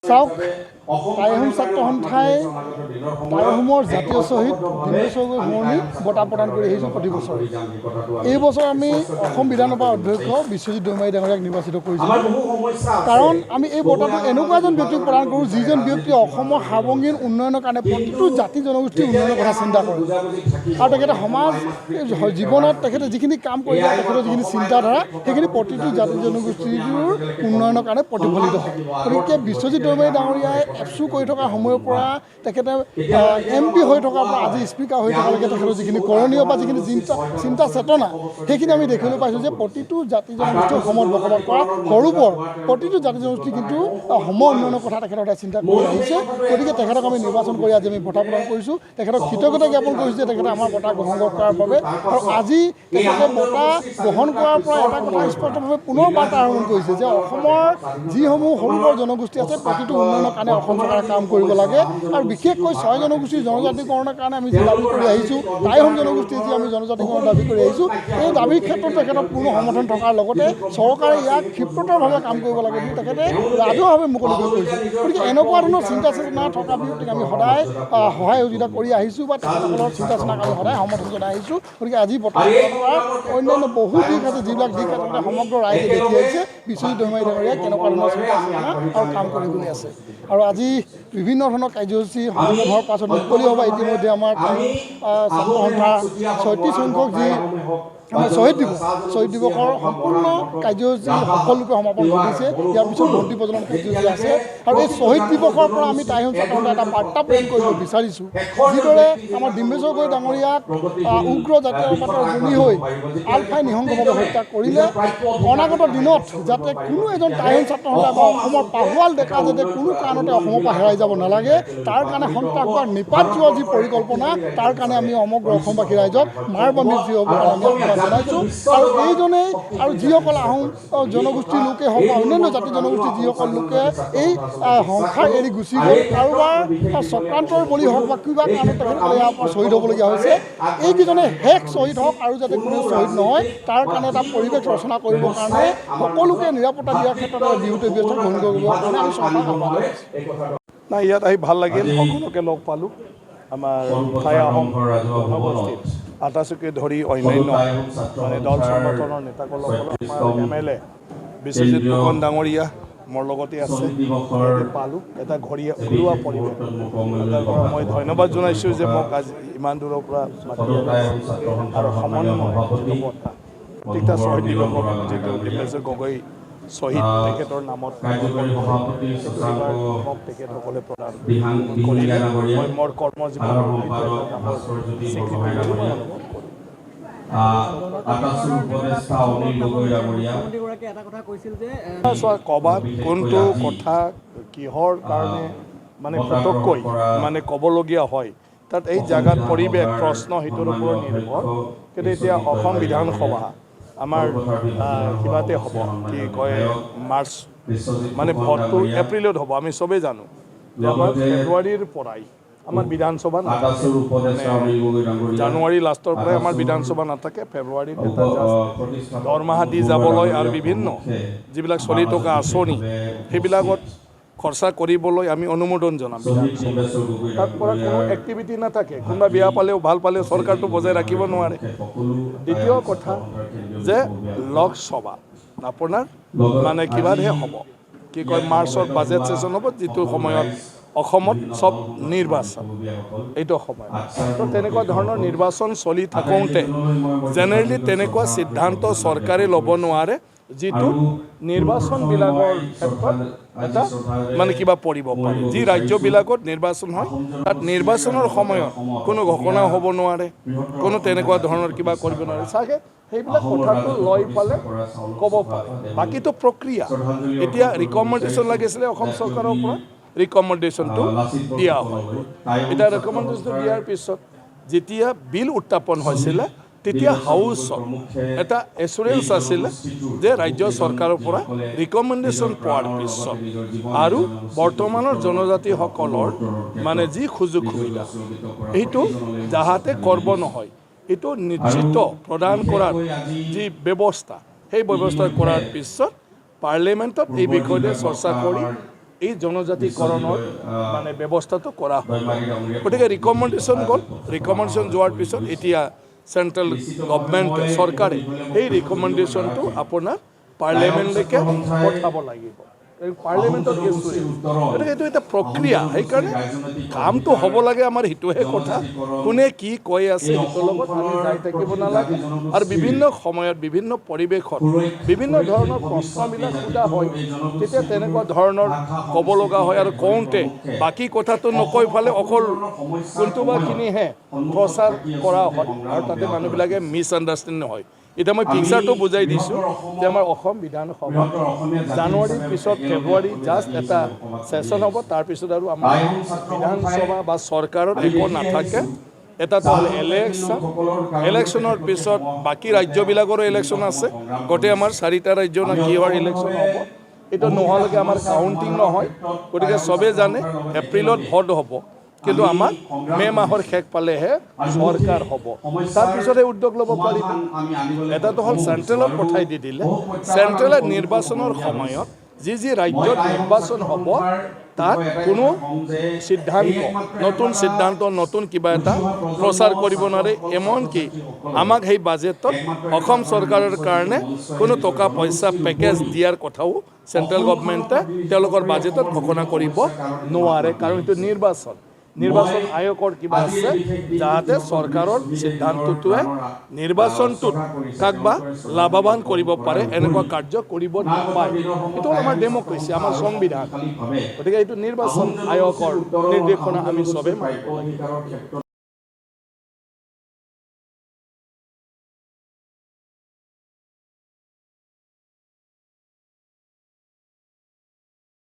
চাওক টাই আহোম ছাত্ৰ সন্থাই টাই আহোমৰ জাতীয় শ্বহীদ ডিম্বেশ্বৰ ঘুমনি বঁটা প্ৰদান কৰি আহিছোঁ প্ৰতি বছৰে। এই বছৰ আমি অসম বিধানসভাৰ অধ্যক্ষ বিশ্বজিৎ দৈমাৰী ডাঙৰীয়াক নিৰ্বাচিত কৰিছোঁ। কাৰণ আমি এই বঁটাটো এনেকুৱা এজন ব্যক্তিক প্ৰদান কৰোঁ যিজন ব্যক্তিয়ে অসমৰ সাৰ্বজনীন উন্নয়নৰ কাৰণে প্ৰতিটো জাতি জনগোষ্ঠীৰ উন্নয়নৰ কথা চিন্তা কৰে আৰু তেখেতে সমাজ জীৱনত তেখেতে যিখিনি কাম কৰিছে তেখেতৰ যিখিনি চিন্তাধাৰা সেইখিনি প্ৰতিটো জাতি জনগোষ্ঠীৰ উন্নয়নৰ কাৰণে প্ৰতিফলিত হয়। গতিকে বিশ্বজিৎ দৈমাৰী ডাঙৰীয়াই এপচু কৰি থকাৰ সময়ৰ পৰা তেখেতে MP হৈ থকাৰ পৰা আজি স্পীকাৰ হৈ থকালৈকে তেখেতৰ যিখিনি কৰণীয় বা যিখিনি চিন্তা চেতনা সেইখিনি আমি দেখিবলৈ পাইছোঁ যে প্ৰতিটো জাতি জনগোষ্ঠীৰ অসমত বসবাস কৰা সৰু বৰ প্ৰতিটো জাতি জনগোষ্ঠী কিন্তু সম উন্নয়নৰ কথা তেখেতৰ এটা চিন্তা কৰি আহিছে। গতিকে তেখেতক আমি নিৰ্বাচন কৰি আজি আমি বঁটা প্ৰদান কৰিছোঁ। তেখেতক কৃতজ্ঞতা জ্ঞাপন কৰিছোঁ যে তেখেতে আমাৰ বঁটা গ্ৰহণ কৰাৰ বাবে। আৰু আজি তেখেতে বঁটা গ্ৰহণ কৰাৰ পৰা এটা কথা স্পষ্টভাৱে পুনৰ বাৰ্তা আহৰণ কৰিছে যে অসমৰ যিসমূহ সৰু বৰ জনগোষ্ঠী আছে প্ৰতিটো উন্নয়নৰ কাৰণে অসম চৰকাৰে কাম কৰিব লাগে। আৰু বিশেষকৈ 6 জনগোষ্ঠীৰ জনজাতিকৰণৰ কাৰণে আমি যি দাবী কৰি আহিছোঁ, টাই আহোম জনগোষ্ঠীৰ যি আমি জনজাতিকৰণৰ দাবী কৰি আহিছোঁ, এই দাবীৰ ক্ষেত্ৰত তেখেতৰ পূৰ্ণ সমৰ্থন থকাৰ লগতে চৰকাৰে ইয়াক ক্ষিপ্ৰতৰভাৱে কাম কৰিব লাগে বুলি তেখেতে ৰাজহুৱাভাৱে মুকলি কৰি কৈছে। গতিকে এনেকুৱা ধৰণৰ চিন্তা চেতনা থকা ব্যক্তিক আমি সদায় সহায় সহযোগিতা কৰি আহিছোঁ বা তেখেতসকলৰ চিন্তা চেতনাক আমি সদায় সমৰ্থন জনাই আহিছোঁ। গতিকে আজি বৰ্তমান অন্যান্য বহু দিশ আছে যিবিলাক দিশ আচলতে সমগ্ৰ ৰাইজে দেখি আহিছে বিশ্বজিৎ দৈমাৰী ডাঙৰীয়াই কেনেকুৱা ধৰণৰ চিন্তা চেতনা আৰু কাম কৰি গৈ আছে। আৰু আজি বিভিন্ন ধৰণৰ কাৰ্যসূচী সম্পূৰ্ণ হোৱাৰ পাছত মুকলি হ'ব ইতিমধ্যে আমাৰ ছাত্ৰ সন্থাৰ 36 সংখ্যক যি আমাৰ শ্বহীদ দিৱসৰ সম্পূৰ্ণ কাৰ্যসূচী সফলৰূপে সমাপন ঘটিছে। ইয়াৰ পিছত বন্তি প্ৰজ্বলন কাৰ্যসূচী আছে। আৰু এই শ্বহীদ দিৱসৰ পৰা আমি টাই আহোম ছাত্ৰ সন্থাই এটা বাৰ্তা প্ৰেৰণ কৰিব বিচাৰিছোঁ। যিদৰে আমাৰ ডিম্বেশ্বৰ ডাঙৰীয়াক উগ্ৰ জাতীয়তাবাদৰ গুলি হৈ আলফাই নিঃসংগভাৱে হত্যা কৰিলে অনাগত দিনত যাতে কোনো এজন টাই আহোম ছাত্ৰ সন্থাই বা অসমৰ পাহোৱাল ডেকা যাতে কোনো কাৰণতে অসমৰ পৰা হেৰাই যাব নালাগে তাৰ কাৰণে সন্ত্ৰাসবাদ নিপাত যোৱাৰ যি পৰিকল্পনা তাৰ কাৰণে আমি সমগ্ৰ অসমবাসী ৰাইজক মাৰ বান্ধি যি হ'ব আমি জনাইছোঁ। আৰু এইজনেই আৰু যিসকল আহোম জনগোষ্ঠীৰ লোকে হওক বা অন্যান্য জাতি জনগোষ্ঠীৰ যিসকল লোকে এই সংসাৰ এৰি গুচি গ'ল কাৰোবাৰ চক্ৰান্তৰ বলি হওক বা কিবা কাৰণত তেখেতসকলে ইয়াৰ পৰা শ্বহীদ হ'বলগীয়া হৈছে, এইকেইজনে শেষ শ্বহীদ হওক আৰু যাতে কোনো শ্বহীদ নহয় তাৰ কাৰণে এটা পৰিৱেশ ৰচনা কৰিবৰ কাৰণে সকলোকে নিৰাপত্তা দিয়াৰ ক্ষেত্ৰত বিহুত ব্যৱস্থা গ্ৰহণ কৰিবৰ কাৰণে আমি চৰকাৰক আহ্বান জনাইছোঁ। নাই ইয়াত আহি ভাল লাগিল, সকলোকে লগ পালোঁ। আমাৰ টাই আহোম জনগোষ্ঠীৰ আটাচুকে ধৰি অন্যান্য মানে দল সংগঠনৰ নেতাসকলক আমাৰ MLA বিশ্বজিৎ ফুকন ডাঙৰীয়া মোৰ লগতে আছে পালোঁ। এটা ঘৰুৱা পৰিৱেশ মই ধন্যবাদ জনাইছোঁ যে মোক আজি ইমান দূৰৰ পৰা মাতি আৰু সমন্বয় প্ৰত্যেকটা শ্বহীদ দিৱসক যিটো ডিম্বেশ্বৰ গগৈ শ্বহীদ তেখেতৰ নামত মোক তেখেতসকলে প্ৰদান কৰিলে। মই মোৰ কৰ্মজীৱনৰ ক'বাত কোনটো কথা কিহৰ কাৰণে মানে ফটককৈ মানে ক'বলগীয়া হয় তাত এই জাগাত পৰিৱেশ প্ৰশ্ন সেইটোৰ ওপৰত নিৰ্ভৰ। কিন্তু এতিয়া অসম বিধানসভা আমাৰ কিবাতে হ'ব কি কয় মাৰ্চ মানে ভোটটো এপ্ৰিলত হ'ব। আমি চবেই জানো যে আমাৰ ফেব্ৰুৱাৰীৰ পৰাই আমাৰ বিধানসভা নাথাকে, জানুৱাৰী লাষ্টৰ পৰাই আমাৰ বিধানসভা নাথাকে। ফেব্ৰুৱাৰীত এটা দৰমহা দি যাবলৈ আৰু বিভিন্ন যিবিলাক চলি থকা আঁচনি সেইবিলাকত খৰচা কৰিবলৈ আমি অনুমোদন জনাম। তাত পৰা কোনো এক্টিভিটি নাথাকে, কোনোবা বেয়া পালেও ভাল পালেও চৰকাৰটো বজাই ৰাখিব নোৱাৰে। দ্বিতীয় কথা যে লোকসভা আপোনাৰ মানে কিবাহে হ'ব কি কয় মাৰ্চত বাজেট ছেশ্যন হ'ব, যিটো সময়ত অসমত চব নিৰ্বাচন এইটো সময়। তো তেনেকুৱা ধৰণৰ নিৰ্বাচন চলি থাকোঁতে জেনেৰেলি তেনেকুৱা সিদ্ধান্ত চৰকাৰে ল'ব নোৱাৰে যিটো নিৰ্বাচনবিলাকৰ ক্ষেত্ৰত এটা মানে কিবা পৰিব পাৰে। যি ৰাজ্যবিলাকত নিৰ্বাচন হয় তাত নিৰ্বাচনৰ সময়ত কোনো ঘটনা হ'ব নোৱাৰে, কোনো তেনেকুৱা ধৰণৰ কিবা কৰিব নোৱাৰে। চাগে সেইবিলাক কথাটো লৈ পালে ক'ব পাৰে। বাকীটো প্ৰক্ৰিয়া এতিয়া ৰিকমেণ্ডেশ্যন লাগিছিলে অসম চৰকাৰৰ পৰা, ৰিকমেণ্ডেশ্যনটো দিয়া হয়। এতিয়া ৰিকমেণ্ডেশ্যনটো দিয়াৰ পিছত যেতিয়া বিল উত্থাপন হৈছিলে তেতিয়া হাউচত এটা এচুৰেঞ্চ আছিলে যে ৰাজ্য চৰকাৰৰ পৰা ৰিকমেণ্ডেশ্যন পোৱাৰ পিছত আৰু বৰ্তমানৰ জনজাতিসকলৰ মানে যি সুযোগ সুবিধা এইটো যাহাতে কৰিব নহয়, এইটো নিশ্চিত প্ৰদান কৰাৰ যি ব্যৱস্থা সেই ব্যৱস্থা কৰাৰ পিছত পাৰ্লিমেণ্টত এই বিষয়তে চৰ্চা কৰি এই জনজাতিকৰণৰ মানে ব্যৱস্থাটো কৰা হয় গতিকে ৰিকমেণ্ডেশ্যন গ'ল ৰিকমেণ্ডেশ্যন যোৱাৰ পিছত এতিয়া চেণ্ট্ৰেল গভৰ্ণমেণ্ট চৰকাৰে এই ৰিকমেণ্ডেশ্যনটো আপোনাৰ পাৰ্লিয়ামেণ্টলৈকে পঠাব লাগিব পাৰ্লিয়ামেণ্টত গতিকে এইটো এটা প্ৰক্ৰিয়া সেইকাৰণে কামটো হ'ব লাগে আমাৰ সেইটোহে কথা কোনে কি কৈ আছে সেইটোৰ লগত আমি যাই থাকিব নালাগে আৰু বিভিন্ন সময়ত বিভিন্ন পৰিৱেশত বিভিন্ন ধৰণৰ প্ৰশ্নবিলাক সোধা হয় তেতিয়া তেনেকুৱা ধৰণৰ ক'ব লগা হয় আৰু কওঁতে বাকী কথাটো নকৈ ফালে অকল কোনটোবাখিনিহে প্ৰচাৰ কৰা হয় আৰু তাতে মানুহবিলাকে মিছআণ্ডাৰষ্টেণ্ডিং হয় এতিয়া মই পিকচাৰটো বুজাই দিছোঁ যে আমাৰ অসম বিধানসভা জানুৱাৰীৰ পিছত ফেব্ৰুৱাৰী জাষ্ট এটা ছেশ্যন হ'ব তাৰপিছত আৰু আমাৰ বিধানসভা বা চৰকাৰত একো নাথাকে এটাতো হ'ল ইলেকশ্যনৰ পিছত বাকী ৰাজ্যবিলাকৰো ইলেকশ্যন আছে গোটেই আমাৰ 4টা ৰাজ্য না কিহৰ ইলেকশ্যন হ'ব এইটো নোহোৱালৈকে আমাৰ কাউণ্টিং নহয় গতিকে চবেই জানে এপ্ৰিলত ভোট হ'ব কিন্তু আমাৰ মে' মাহৰ শেষ পালেহে চৰকাৰ হ'ব তাৰপিছতহে উদ্যোগ ল'ব পাৰিব এটাতো হ'ল চেণ্ট্ৰেলত পঠাই দি দিলে চেণ্ট্ৰেলে নিৰ্বাচনৰ সময়ত যি ৰাজ্যত নিৰ্বাচন হ'ব তাত কোনো সিদ্ধান্ত নতুন কিবা এটা প্ৰচাৰ কৰিব নোৱাৰে এমনকি আমাক সেই বাজেটত অসম চৰকাৰৰ কাৰণে কোনো টকা পইচা পেকেজ দিয়াৰ কথাও চেণ্ট্ৰেল গভৰ্ণমেণ্টে তেওঁলোকৰ বাজেটত ঘোষণা কৰিব নোৱাৰে কাৰণ এইটো নিৰ্বাচন আয়োগৰ কিবা আছে যাতে চৰকাৰৰ সিদ্ধান্তটোৱে নিৰ্বাচনটোত কাকবা লাভৱান কৰিব পাৰে এনেকুৱা কাৰ্য কৰিব নাপায় এইটো আমাৰ ডেমক্ৰেচি আমাৰ সংবিধান গতিকে এইটো নিৰ্বাচন আয়োগৰ নিৰ্দেশনা আমি চবেই মানিব লাগিব